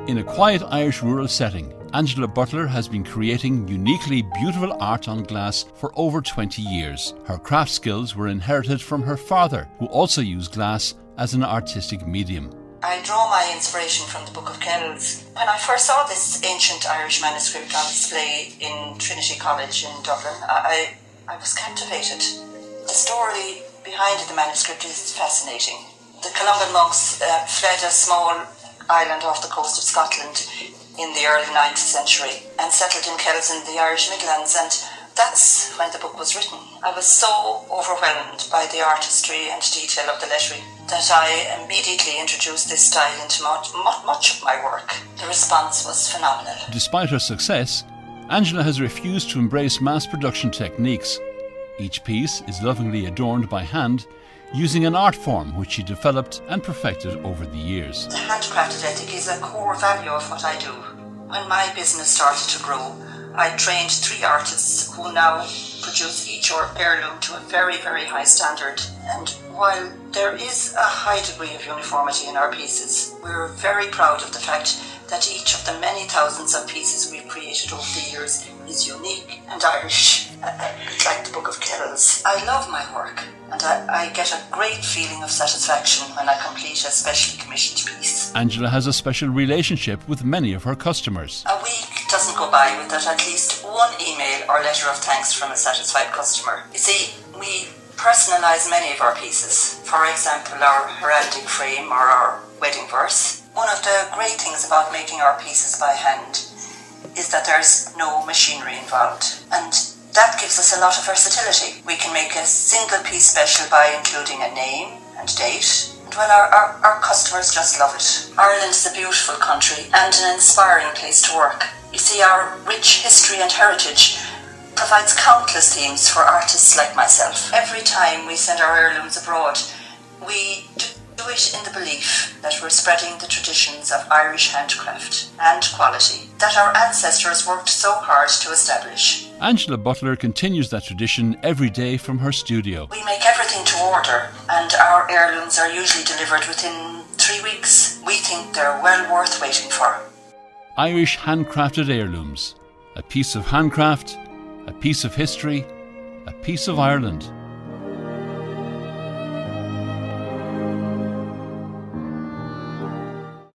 In a quiet Irish rural setting, Angela Butler has been creating uniquely beautiful art on glass for over 20 years. Her craft skills were inherited from her father, who also used glass as an artistic medium. I draw my inspiration from the Book of Kells. When I first saw this ancient Irish manuscript on display in Trinity College in Dublin, I was captivated. The story behind the manuscript is fascinating. The Columban monks fled a small island off the coast of Scotland in the early 9th century and settled in Kells in the Irish Midlands, and that's when the book was written. I was so overwhelmed by the artistry and detail of the lettering that I immediately introduced this style into much of my work. The response was phenomenal. Despite her success, Angela has refused to embrace mass production techniques. Each piece is lovingly adorned by hand, using an art form which she developed and perfected over the years. The handcrafted ethic is a core value of what I do. When my business started to grow, I trained 3 artists who now produce each heirloom to a very, very high standard. And while there is a high degree of uniformity in our pieces, we're very proud of the fact that each of the many thousands of pieces we've created over the years is unique and Irish, like the Book of Kells. I love my work, and I get a great feeling of satisfaction when I complete a specially commissioned piece. Angela has a special relationship with many of her customers. A week doesn't go by without at least one email or letter of thanks from a satisfied customer. You see, we personalise many of our pieces. For example, our heraldic frame or our wedding verse. One of the great things about making our pieces by hand is that there's no machinery involved, and that gives us a lot of versatility. We can make a single piece special by including a name and date, and well, our customers just love it. Ireland is a beautiful country and an inspiring place to work. You see, our rich history and heritage provides countless themes for artists like myself. Every time we send our heirlooms abroad, we do it in the belief that we're spreading the traditions of Irish handcraft and quality that our ancestors worked so hard to establish. Angela Butler continues that tradition every day from her studio. We make everything to order, and our heirlooms are usually delivered within 3 weeks. We think they're well worth waiting for. Irish handcrafted heirlooms. A piece of handcraft, a piece of history, a piece of Ireland.